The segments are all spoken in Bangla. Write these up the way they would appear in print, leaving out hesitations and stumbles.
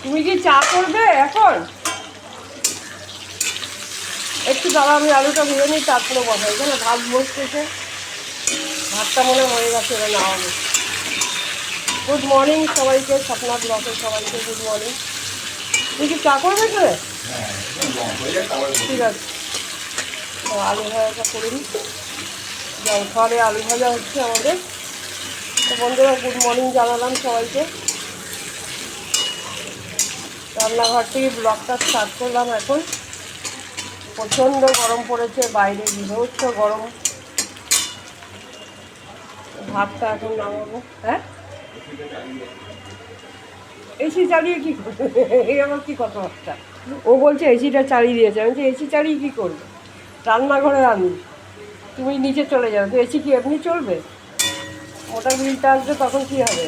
তুমি কি চা করবে এখন? একটু দাঁড়া, আমি আলুটা ভেজে নিই, তারপরে বসাই। এখানে ভাত বসতেছে, ভাতটা মনে হয়ে গেছে, এবার না হবে। গুড মর্নিং সবাইকে, স্বপ্না ব্লকের সবাইকে গুড মর্নিং। তুমি কি চা করবে এখানে? ঠিক আছে, তো আলু ভাজাটা করে নিই। ঘরে আলু ভাজা হচ্ছে আমাদের। তো বন্ধুরা গুড মর্নিং জানালাম সবাইকে। রান্নাঘর থেকে ব্লগটা স্টার্ট করলাম এখন। প্রচণ্ড গরম পড়েছে, বাইরে বিভৎস গরম। ভাতটা এখন নামাবো। হ্যাঁ, এসি চালিয়ে কী করবে? এই আমার কী কথাবার্তা? ও বলছে এসিটা চালিয়ে দিয়েছে। আমি বলছি এসি চালিয়ে কী করবে? রান্নাঘরে আমি, তুমি নিচে চলে যাবে, তো এসি কি এমনি চলবে? ওটা বিলটা আসবে তখন কী হবে?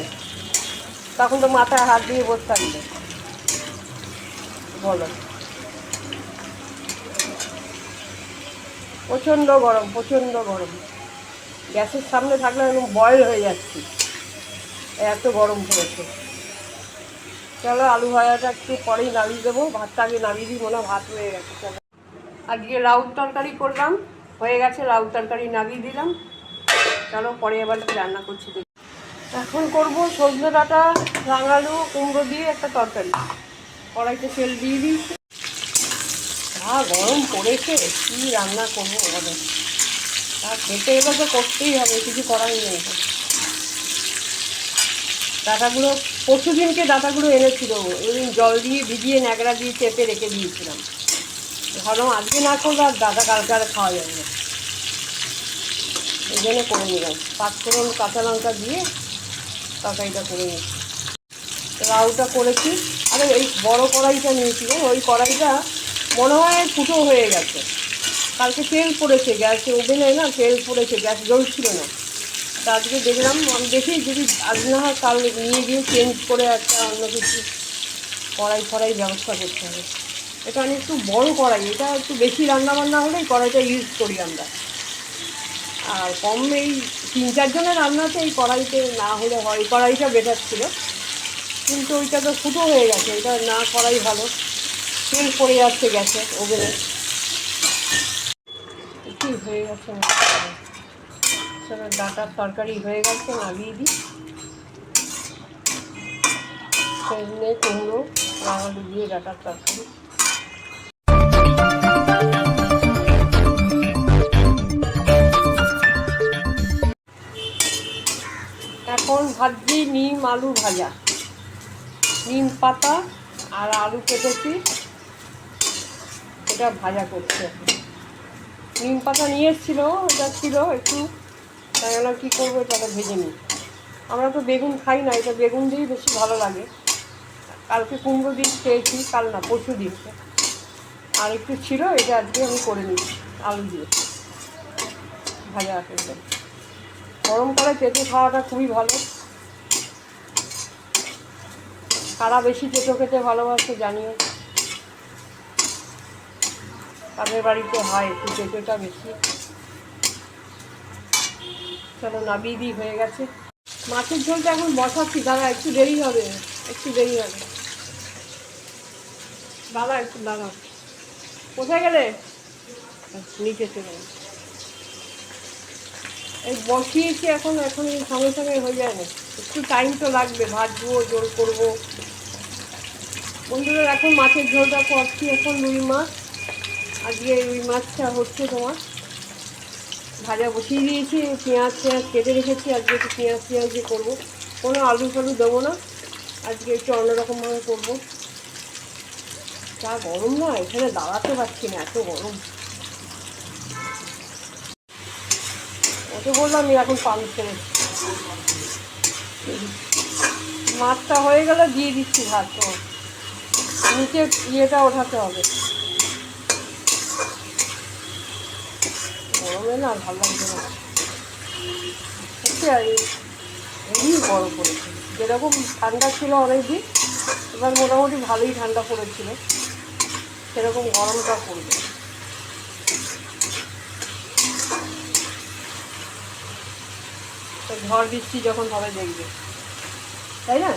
তখন তো মাথায় হাত দিয়ে বসে থাকবে। বলো, প্রচণ্ড গরম, প্রচণ্ড গরম। গ্যাসের সামনে থাকলে একদম বয়েল হয়ে যাচ্ছি, এত গরম পড়েছে। চলো আলু ভাজাটা একটু পরেই নামিয়ে দেবো, ভাতটা আগে নামিয়ে দিই, মনে হয় ভাত হয়ে গেছে। চলো, আজকে লাউর তরকারি করলাম, হয়ে গেছে। লাউর তরকারি নামিয়ে দিলাম। চলো পরে এবার কি রান্না করছি দেখি। এখন করবো সজনে ডাঁটা, রাঙালু, কুমড়ো দিয়ে একটা তরকারি। কড়াইতে তেল দিয়ে দিয়েছি। গরম পড়েছে, কী রান্না করবো বলো? আর খেতে এবার তো করতেই হবে, কিছু করার নেই। ডাঁটাগুলো পরশু দিনকে ডাঁটাগুলো এনেছিল, ওইদিন জল দিয়ে ভিজিয়ে ন্যাকড়া দিয়ে চেপে রেখে দিয়েছিলাম। ভাবলাম আজকে না করলে আর ডাঁটা কালকে আর খাওয়া যাবে না, এই জন্য করে নিলাম। পাঁচফোড়ন কাঁচা লঙ্কা দিয়ে তরকারিটা করে নিচ্ছি। লাউটা করেছি। আরে এই বড় কড়াইটা নিয়েছি, ওই কড়াইটা মনে হয় ফুটো হয়ে গেছে। কালকে তেল পড়েছে গ্যাসে, ওভেনে না তেল পড়েছে, গ্যাস জ্বলছিল না। তা আজকে দেখলাম, আমি দেখি যদি আজ না হয় কাল নিয়ে গিয়ে চেঞ্জ করে একটা অন্য কিছু কড়াই ফড়াই ব্যবস্থা করতে হবে। এটা আমি একটু বড় কড়াই, এটা একটু বেশি রান্নাবান্না হলে এই কড়াইটা ইউজ করি আমরা। আর কম এই 3-4 জনের রান্নাতে এই কড়াইতে না হলে হয়, এই কড়াইটা বেটার ছিল। কিন্তু ওইটা তো ফুটো হয়ে গেছে, এটা না করাই ভালো। তেল পড়ে যাচ্ছে গ্যাসে, ওভেনে। কী হয়ে গেছে না, চলো ডাঁটার তরকারি হয়ে গেছে, নামিয়ে দিই। সজনে, কুমড়ো, আলু দিয়ে ডাঁটার তরকারি। এখন ভাজি নিম আলু ভাজা। নিম পাতা আর আলু কেটেছি, এটা ভাজা করছি এখন। নিম পাতা নিয়ে এসেছিলো, এটা ছিল একটু, তাই জন্য কী করবো, এটাকে ভেজে নিই। আমরা তো বেগুন খাই না, এটা বেগুন দিয়েই বেশি ভালো লাগে। কালকে কুমড়ো দিয়ে খেয়েছি, কাল না পরশু দিয়েছে, আর একটু ছিল, এটা আজকে আমি করে নিচ্ছি আলু দিয়ে ভাজা করলে। গরমকালে তেঁতো খাওয়াটা খুবই ভালো। কারা বেশি তেঁতো খেতে ভালোবাসে জানিও, তাদের বাড়িতে হয় একটু তেঁতোটা বেশি। চলো নামিয়ে দিই, হয়ে গেছে। মাছের ঝোলটা এখন বসাচ্ছি, দাদা একটু দেরি হবে, একটু দেরি হবে। দাদা একটু দাদা, কোথায় গেলে? নিচে চলে এই বসিয়েছি এখন, এখন সঙ্গে সঙ্গে হয়ে যায় না, একটু টাইম তো লাগবে। ভাজবো, ঝোল করবো। বন্ধুরা এখন মাছের ঝোলটা করছি, এখন রুই মাছ। আজকে রুই মাছটা হচ্ছে তোমার ভাজা বসিয়ে দিয়েছি, পেঁয়াজ কেটে রেখেছি। আজকে একটু পেঁয়াজ দিয়ে করবো, কোনো আলু ফালু দেবো না, আজকে একটু অন্যরকমভাবে করবো। যা গরম না, এখানে দাঁড়াতে পারছি না, এত গরম। ওকে বললাম এখন পান ছেড়ে, মাছটা হয়ে গেলে দিয়ে দিচ্ছি ভাত। তো নিচে ইয়েটা ওঠাতে হবে, গরমে না ভালো লাগছে না। হচ্ছে আর এমনি গরম পড়েছে, যেরকম ঠান্ডা ছিল অনেকদিন, এবার মোটামুটি ভালোই ঠান্ডা পড়েছিল, সেরকম গরমটা পড়বে। তো ঝড় বৃষ্টি যখন হবে দেখবে, তাই না?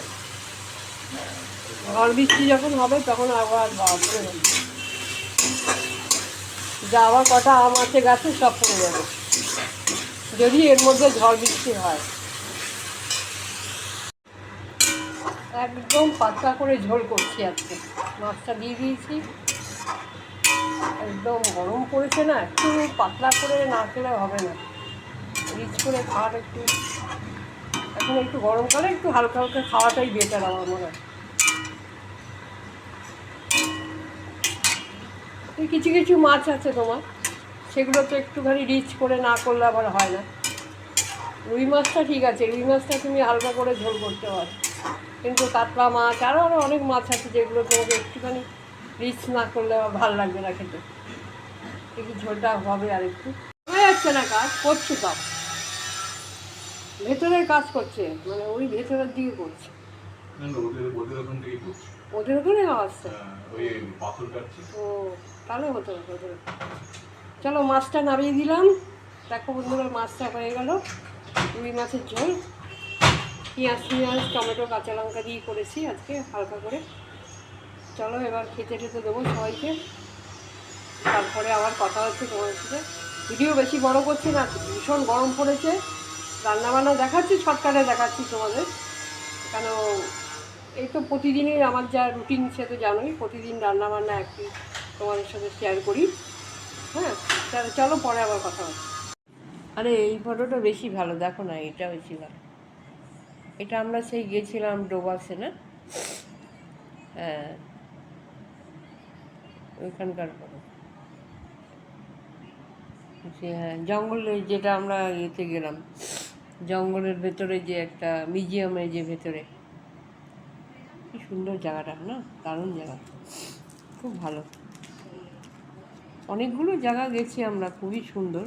ঝড় বৃষ্টি যখন হবে তখন আবার বাপরে যা আবার কটা আম আছে গাছে সব পড়ে যাবে যদি এর মধ্যে ঝড় বৃষ্টি হয়। একদম পাতলা করে ঝোল করছি আজকে, মাছটা দিয়ে দিয়েছি। একদম গরম পড়েছে না, একটু পাতলা করে না খেলে হবে না, রিচ করে খাওয়াটা একটু, এখন একটু গরমকালে একটু হালকা হালকা খাওয়াটাই বেটার আমার মনে হয়। কিছু কিছু মাছ আছে তোমার, সেগুলো তো একটুখানি রিচ করে না করলে আবার হয় না। রুই মাছটা ঠিক আছে, রুই মাছটা তুমি হালকা করে ঝোল করতে পারো, কিন্তু কাতলা মাছ আরও অনেক মাছ আছে যেগুলো তোমাকে একটুখানি রিচ না করলে আবার ভালো লাগবে না খেতে, একটু ঝোলটা হবে আর একটু। হয়ে যাচ্ছে না কাজ করছে, সব ভেতরের কাজ করছে, মানে ওই ভেতরের দিকে করছে, ওদের ওখানে আওয়াজটা। ও তাহলে হতো ভেতরে। চলো মাছটা নামিয়ে দিলাম, দেখো বন্ধুরা মাছটা হয়ে গেল, রুই মাছের ঝোল, পেঁয়াজ টমেটো কাঁচা লঙ্কা দিয়ে করেছি আজকে হালকা করে। চলো এবার খেতে টেতে দেবো সবাইকে, তারপরে আবার কথা হচ্ছে তোমার সাথে। ভিডিও বেশি বড় করছি না, ভীষণ গরম পড়েছে, রান্নাবান্না দেখাচ্ছি, শর্টকাটে দেখাচ্ছি তোমাদের, কেন এই তো প্রতিদিনই আমার যা রুটিন সে তো জানোই, প্রতিদিন রান্নাবান্না একটি তোমাদের সাথে শেয়ার করি। হ্যাঁ তাহলে চলো পরে আবার কথা হচ্ছে। আরে এই ফটোটা বেশি ভালো, দেখো না, এটা বেশি ভালো, এটা আমরা সেই গেছিলাম ডোবাসে না, হ্যাঁ ওইখানকার ফটো, হ্যাঁ জঙ্গলে যেটা আমরা ইয়েতে গেলাম, জঙ্গলের ভেতরে যে একটা মিউজিয়ামের যে ভেতরে, কি সুন্দর জায়গাটা না, দারুণ জায়গা, খুব ভালো। অনেকগুলো জায়গা গেছি আমরা, খুবই সুন্দর,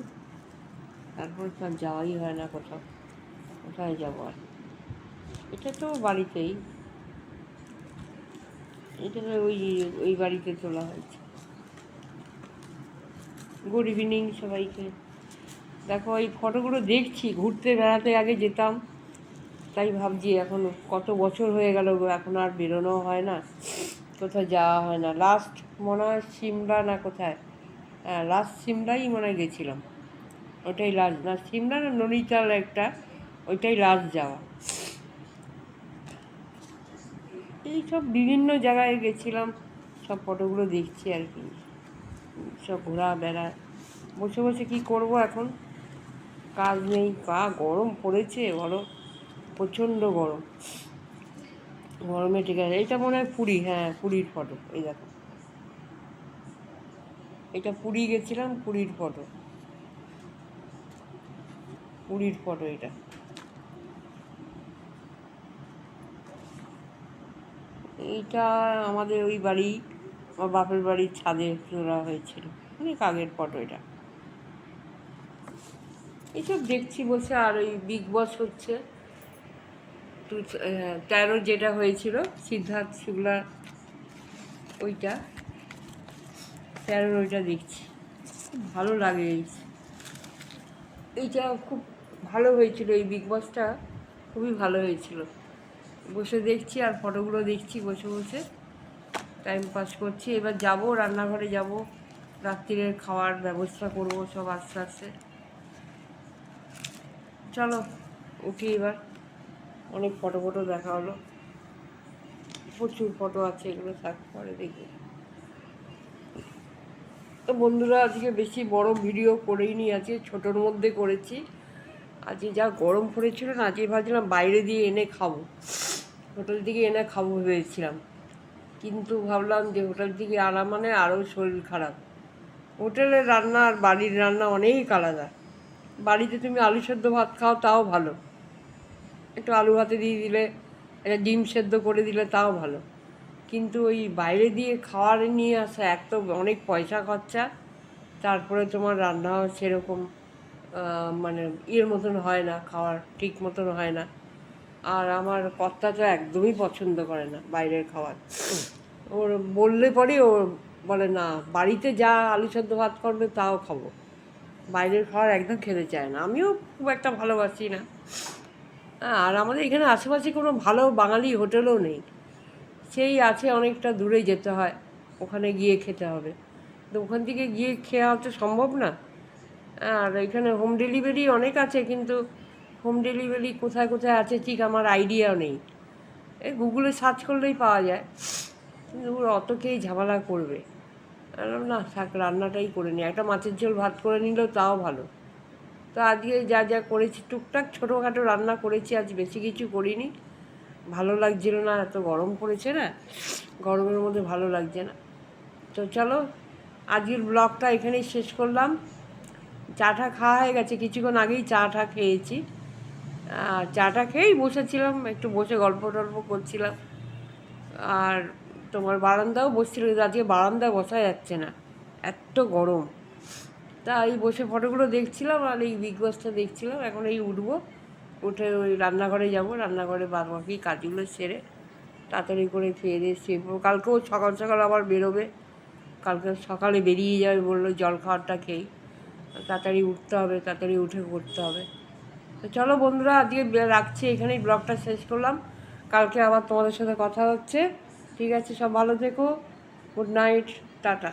তারপর তো আর যাওয়াই হয় না কোথাও, কোথায় যাবো আর। এটা তো বাড়িতেই, এটা ওই ওই বাড়িতে তোলা হয়েছে। গুড ইভিনিং সবাইকে। দেখো এই ফটোগুলো দেখছি, ঘুরতে বেড়াতে আগে যেতাম, তাই ভাবছি এখন কত বছর হয়ে গেল গো, এখন আর বেরোনো হয় না, কোথাও যাওয়া হয় না। লাস্ট মনে হয় সিমলা না কোথায়, হ্যাঁ লাস্ট সিমলাই মনে হয় গেছিলাম, ওটাই লাস্ট, না সিমলা না নৈনিতাল একটা, ওইটাই লাস্ট যাওয়া। এই সব বিভিন্ন জায়গায় গেছিলাম, সব ফটোগুলো দেখছি আর কি, সব ঘোরা বেড়া, বসে বসে কী করবো এখন, কাজ নেই, গরম পড়েছে বলো, প্রচণ্ড গরম, গরমে ঠিক আছে। এইটা মনে হয় পুরী, হ্যাঁ পুরীর ফটো, এই দেখো এটা পুরী গেছিলাম, পুরীর ফটো, পুরীর ফটো এটা। এইটা আমাদের ওই বাড়ি, আমার বাপের বাড়ির ছাদে তোলা হয়েছিল, অনেক আগের ফটো এটা। এইসব দেখছি বসে, আর ওই বিগ বস হচ্ছে 13 যেটা হয়েছিল সিদ্ধার্থ শুক্লার, ওইটা 13 ওইটা দেখছি, খুব ভালো লাগে। এইটা খুব ভালো হয়েছিল, এই বিগ বসটা খুবই ভালো হয়েছিল, বসে দেখছি আর ফটোগুলো দেখছি বসে বসে, টাইম পাস করছি। এবার যাব রান্নাঘরে, যাব রাত্রিরের খাওয়ার ব্যবস্থা করব সব আস্তে আস্তে। চলো উঠি এবার, অনেক ফটো দেখা হলো, প্রচুর ফটো আছে, এগুলো থাক পরে দেখি। তো বন্ধুরা আজকে বেশি বড় ভিডিও করেই নি, আজকে ছোটোর মধ্যে করেছি। আজকে যা গরম পড়েছিল না, আজকে ভাবছিলাম বাইরে দিয়ে এনে খাবো, হোটেল থেকে এনে খাবো ভেবেছিলাম, কিন্তু ভাবলাম যে হোটেল থেকে আনা মানে আরও শরীর খারাপ। হোটেলের রান্না আর বাড়ির রান্না অনেক আলাদা। বাড়িতে তুমি আলু সেদ্ধ ভাত খাও তাও ভালো, একটু আলু ভাতে দিয়ে দিলে, একটা ডিম সেদ্ধ করে দিলে তাও ভালো, কিন্তু ওই বাইরে দিয়ে খাওয়ার নিয়ে আসা এক তো অনেক পয়সা খরচা, তারপরে তোমার রান্নাও সেরকম মানে ইয়ের মতন হয় না, খাওয়ার ঠিক মতন হয় না। আর আমার কর্তা তো একদমই পছন্দ করে না বাইরের খাবার, ওর বললে পরে ও বলে না, বাড়িতে যা আলু সেদ্ধ ভাত করবে তাও খাবো, বাইরের খাবার একদম খেতে চায় না। আমিও খুব একটা ভালোবাসি না। আর আমাদের এখানে আশেপাশে কোনো ভালো বাঙালি হোটেলও নেই, সেই আছে অনেকটা দূরে যেতে হয়, ওখানে গিয়ে খেতে হবে। তো ওখান থেকে গিয়ে খাওয়া তো সম্ভব না। আর এখানে হোম ডেলিভারি অনেক আছে, কিন্তু হোম ডেলিভারি কোথায় কোথায় আছে ঠিক আমার আইডিয়াও নেই। এই গুগলে সার্চ করলেই পাওয়া যায়, কিন্তু অত কেই ঝামেলা করবে। না থাক, রান্নাটাই করে নিই, একটা মাছের ঝোল ভাত করে নিলেও তাও ভালো। তো আজকে যা যা করেছি টুকটাক ছোটোখাটো রান্না করেছি, আজ বেশি কিছু করিনি। ভালো লাগছিল না, এত গরম পড়েছে না, গরমের মধ্যে ভালো লাগছে না। তো চলো আজকের ব্লগটা এখানেই শেষ করলাম। চাটা খাওয়া হয়ে গেছে, কিছুক্ষণ আগেই চাটা খেয়েছি। চাটা খেয়েই বসেছিলাম, একটু বসে গল্প টল্প করছিলাম। আর তোমার বারান্দাও বসছিল, আজকে বারান্দায় বসা যাচ্ছে না, এত গরম। তা এই বসে ফটোগুলো দেখছিলাম আর এই বিগ বসটা দেখছিলাম। এখন এই উঠবো, উঠে ওই রান্নাঘরে যাব, রান্নাঘরে বাদ বাকি কাজগুলো সেরে তাড়াতাড়ি করে খেয়ে দিয়ে শুয়ে পড়বো। কালকেও সকাল সকাল আবার বেরোবে, কালকে সকালে বেরিয়ে যাবে বললো, জল খাওয়ারটা খেয়েই। তাড়াতাড়ি উঠতে হবে, তাড়াতাড়ি উঠে করতে হবে। তো চলো বন্ধুরা, আজকে রাখছি, এখানেই ব্লগটা শেষ করলাম। কালকে আবার তোমাদের সাথে কথা হচ্ছে। ঠিক আছে, সব ভালো থেকো, গুড নাইট, টাটা।